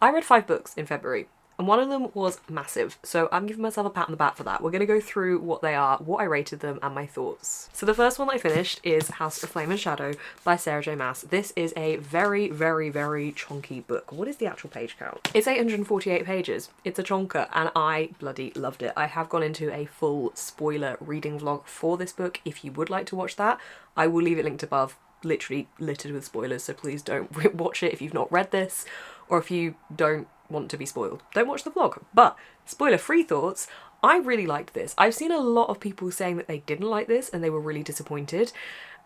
I read 5 books in February, and one of them was massive, so I'm giving myself a pat on the back for that. We're going to go through what they are, what I rated them, and my thoughts. So the first one that I finished is House of Flame and Shadow by Sarah J Maas. This is a very, very, very chunky book. What is the actual page count? It's 848 pages. It's a chonker, and I bloody loved it. I have gone into a full spoiler reading vlog for this book. If you would like to watch that, I will leave it linked above. Literally littered with spoilers, so please don't watch it if you've not read this, or if you don't want to be spoiled. Don't watch the vlog. But spoiler-free thoughts, I really liked this. I've seen a lot of people saying that they didn't like this and they were really disappointed.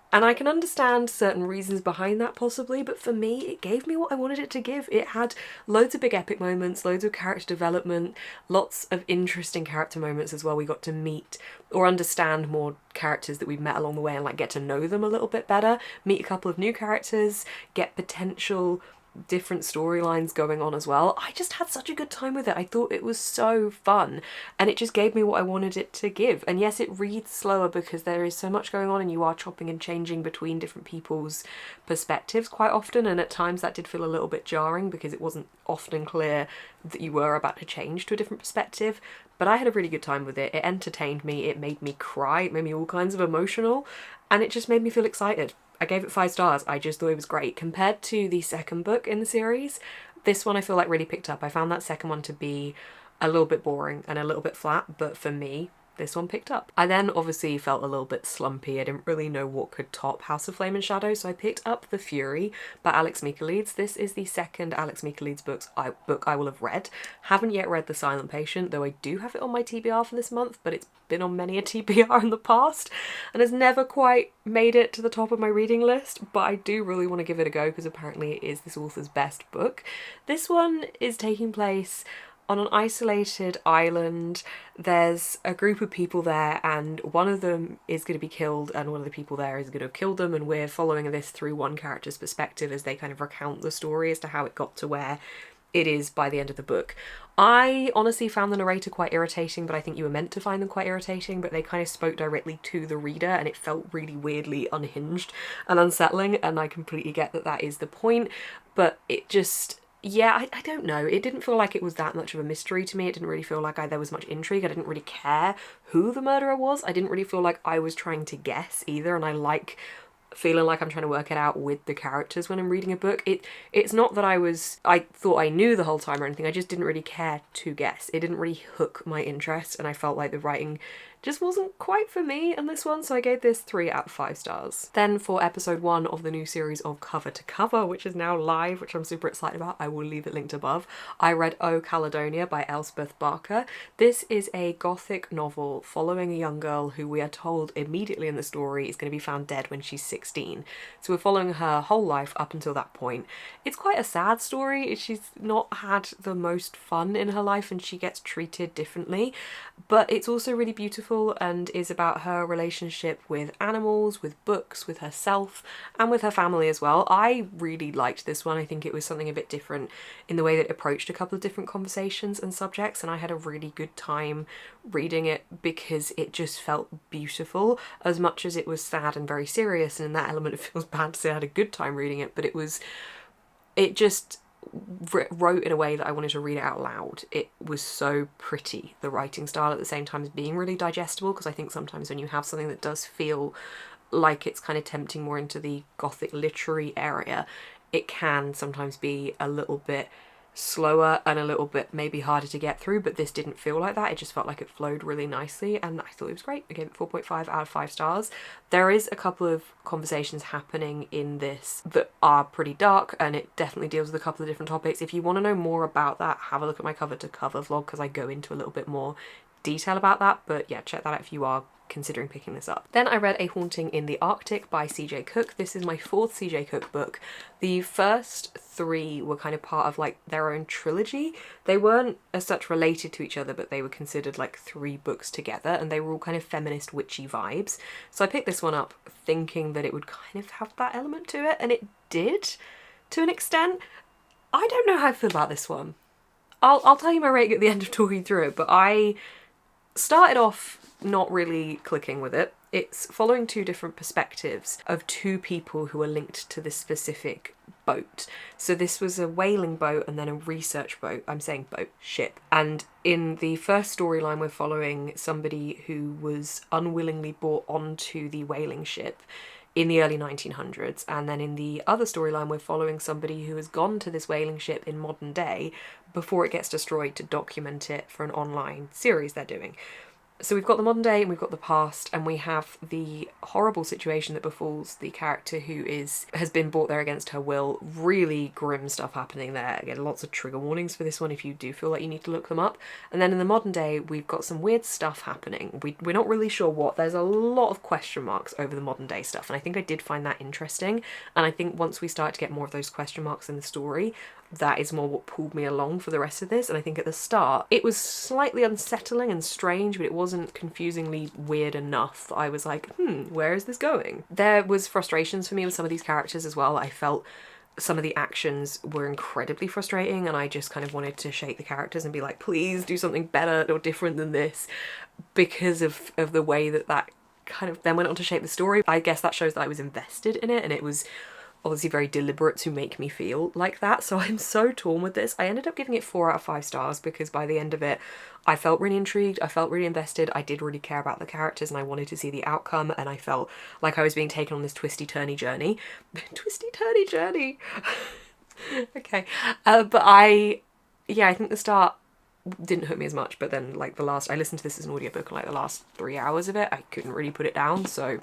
And I can understand certain reasons behind that possibly, but for me, it gave me what I wanted it to give. It had loads of big epic moments, loads of character development, lots of interesting character moments as well. We got to meet or understand more characters that we've met along the way and like get to know them a little bit better, meet a couple of new characters, get potential different storylines going on as well. I just had such a good time with it. I thought it was so fun and it just gave me what I wanted it to give. And yes, it reads slower because there is so much going on and you are chopping and changing between different people's perspectives quite often, and at times that did feel a little bit jarring because it wasn't often clear that you were about to change to a different perspective. But I had a really good time with it. It entertained me, it made me cry, it made me all kinds of emotional, and it just made me feel excited. I gave it 5 stars. I just thought it was great. Compared to the second book in the series, this one I feel like really picked up. I found that second one to be a little bit boring and a little bit flat, but for me, this one picked up. I then obviously felt a little bit slumpy. I didn't really know what could top House of Flame and Shadow, so I picked up The Fury by Alex Michaelides. This is the second Alex Michaelides book I will have read. Haven't yet read The Silent Patient, though I do have it on my TBR for this month, but it's been on many a TBR in the past and has never quite made it to the top of my reading list, but I do really want to give it a go because apparently it is this author's best book. This one is taking place on an isolated island. There's a group of people there and one of them is going to be killed and one of the people there is going to have killed them, and we're following this through one character's perspective as they kind of recount the story as to how it got to where it is by the end of the book. I honestly found the narrator quite irritating, but I think you were meant to find them quite irritating, but they kind of spoke directly to the reader and it felt really weirdly unhinged and unsettling, and I completely get that that is the point, but it just... yeah, I don't know. It didn't feel like it was that much of a mystery to me. It didn't really feel like there was much intrigue. I didn't really care who the murderer was. I didn't really feel like I was trying to guess either, and I like feeling like I'm trying to work it out with the characters when I'm reading a book. It's not that I thought I knew the whole time or anything. I just didn't really care to guess. It didn't really hook my interest, and I felt like the writing just wasn't quite for me in this one, so I gave this 3 out of 5 stars. Then for episode 1 of the new series of Cover to Cover, which is now live, which I'm super excited about, I will leave it linked above, I read Oh Caledonia by Elspeth Barker. This is a gothic novel following a young girl who we are told immediately in the story is going to be found dead when she's 16. So we're following her whole life up until that point. It's quite a sad story. She's not had the most fun in her life and she gets treated differently, but it's also really beautiful and is about her relationship with animals, with books, with herself, and with her family as well. I really liked this one. I think it was something a bit different in the way that it approached a couple of different conversations and subjects, and I had a really good time reading it because it just felt beautiful as much as it was sad and very serious, and in that element it feels bad to say I had a good time reading it, but it just wrote in a way that I wanted to read it out loud. It was so pretty, the writing style, at the same time as being really digestible, because I think sometimes when you have something that does feel like it's kind of tempting more into the gothic literary area, it can sometimes be a little bit slower and a little bit maybe harder to get through, but this didn't feel like that. It just felt like it flowed really nicely and I thought it was great. I gave it 4.5 out of 5 stars. There is a couple of conversations happening in this that are pretty dark and it definitely deals with a couple of different topics. If you want to know more about that, have a look at my cover to cover vlog because I go into a little bit more detail about that, but yeah, check that out if you are considering picking this up. Then I read A Haunting in the Arctic by CJ Cook. This is my 4th CJ Cook book. The first 3 were kind of part of like their own trilogy. They weren't as such related to each other, but they were considered like 3 books together and they were all kind of feminist witchy vibes. So I picked this one up thinking that it would kind of have that element to it, and it did to an extent. I don't know how I feel about this one. I'll tell you my rating at the end of talking through it, but I started off not really clicking with it. It's following 2 different perspectives of 2 people who are linked to this specific boat. So this was a whaling boat and then a research boat. I'm saying boat, ship. And in the first storyline, we're following somebody who was unwillingly brought onto the whaling ship in the early 1900s. And then in the other storyline, we're following somebody who has gone to this whaling ship in modern day before it gets destroyed to document it for an online series they're doing. So we've got the modern day and we've got the past, and we have the horrible situation that befalls the character who has been brought there against her will. Really grim stuff happening there. Again, lots of trigger warnings for this one if you do feel like you need to look them up. And then in the modern day, we've got some weird stuff happening. We're not really sure what. There's a lot of question marks over the modern day stuff, and I think I did find that interesting. And I think once we start to get more of those question marks in the story, that is more what pulled me along for the rest of this. And I think at the start it was slightly unsettling and strange, but it wasn't confusingly weird enough that I was like, where is this going? There was frustrations for me with some of these characters as well. I felt some of the actions were incredibly frustrating, and I just kind of wanted to shake the characters and be like, please do something better or different than this, because of the way that kind of then went on to shape the story. I guess that shows that I was invested in it, and it was obviously very deliberate to make me feel like that. So I'm so torn with this. I ended up giving it 4 out of 5 stars because by the end of it, I felt really intrigued, I felt really invested, I did really care about the characters and I wanted to see the outcome, and I felt like I was being taken on this twisty-turny journey. Twisty-turny journey! Okay. But I think the start didn't hook me as much, but then like I listened to this as an audiobook, and like the last 3 hours of it, I couldn't really put it down, so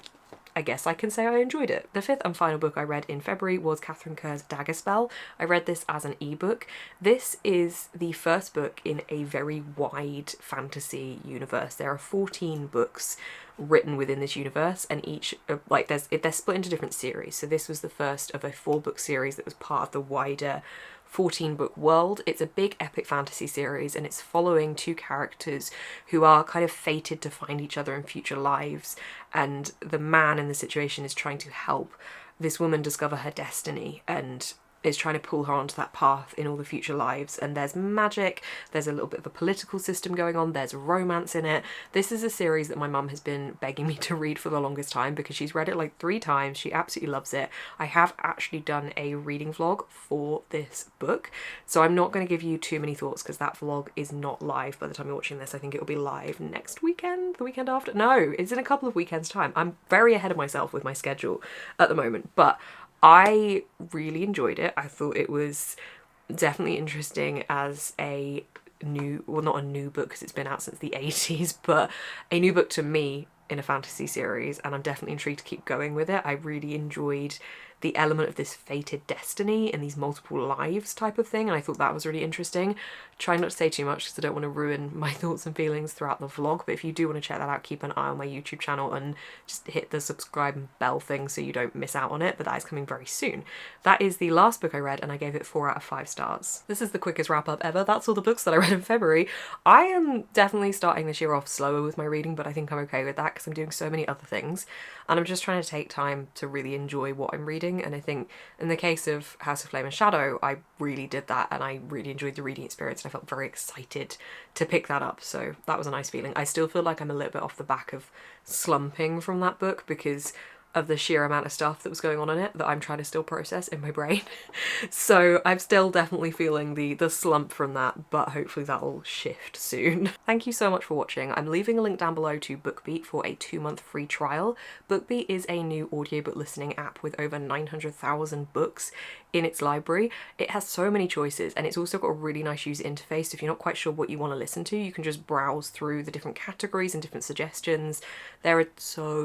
I guess I can say I enjoyed it. The 5th and final book I read in February was Catherine Kerr's Dagger Spell. I read this as an ebook. This is the first book in a very wide fantasy universe. There are 14 books written within this universe, and each they're split into different series. So this was the first of a 4-book series that was part of the wider 14-book world. It's a big epic fantasy series, and it's following 2 characters who are kind of fated to find each other in future lives, and the man in the situation is trying to help this woman discover her destiny and is trying to pull her onto that path in all the future lives. And there's magic, there's a little bit of a political system going on, there's romance in it. This is a series that my mum has been begging me to read for the longest time because she's read it like 3 times. She absolutely loves it. I have actually done a reading vlog for this book, so I'm not going to give you too many thoughts because that vlog is not live by the time you're watching this. I think it will be live next weekend, the weekend after. No, it's in a couple of weekends time. I'm very ahead of myself with my schedule at the moment, but I really enjoyed it. I thought it was definitely interesting as a new, well, not a new book because it's been out since the 80s, but a new book to me in a fantasy series, and I'm definitely intrigued to keep going with it. I really enjoyed the element of this fated destiny and these multiple lives type of thing, and I thought that was really interesting. Trying not to say too much because I don't want to ruin my thoughts and feelings throughout the vlog, but if you do want to check that out, keep an eye on my YouTube channel and just hit the subscribe and bell thing so you don't miss out on it, but that is coming very soon. That is the last book I read, and I gave it 4 out of 5 stars. This is the quickest wrap up ever. That's all the books that I read in February. I am definitely starting this year off slower with my reading, but I think I'm okay with that because I'm doing so many other things, and I'm just trying to take time to really enjoy what I'm reading. And I think in the case of House of Flame and Shadow, I really did that, and I really enjoyed the reading experience, and I felt very excited to pick that up, so that was a nice feeling. I still feel like I'm a little bit off the back of slumping from that book because of the sheer amount of stuff that was going on in it that I'm trying to still process in my brain. So I'm still definitely feeling the slump from that, but hopefully that'll shift soon. Thank you so much for watching. I'm leaving a link down below to BookBeat for a 2-month free trial. BookBeat is a new audiobook listening app with over 900,000 books in its library. It has so many choices, and it's also got a really nice user interface. If you're not quite sure what you want to listen to, you can just browse through the different categories and different suggestions. There are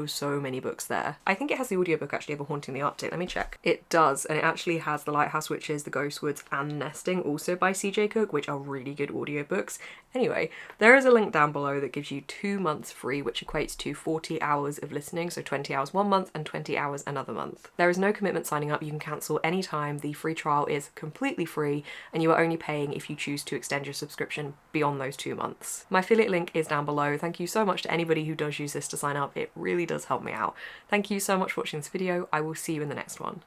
so many books there. I think it has the audiobook actually of A Haunting the Arctic. Let me check. It does, and it actually has The Lighthouse Witches, The Ghost Woods and Nesting, also by CJ Cook, which are really good audiobooks. Anyway, there is a link down below that gives you 2 months free, which equates to 40 hours of listening, so 20 hours 1 month and 20 hours another month. There is no commitment signing up. You can cancel anytime. The free trial is completely free, and you are only paying if you choose to extend your subscription beyond those 2 months. My affiliate link is down below. Thank you so much to anybody who does use this to sign up. It really does help me out. Thank you so much for watching this video. I will see you in the next one.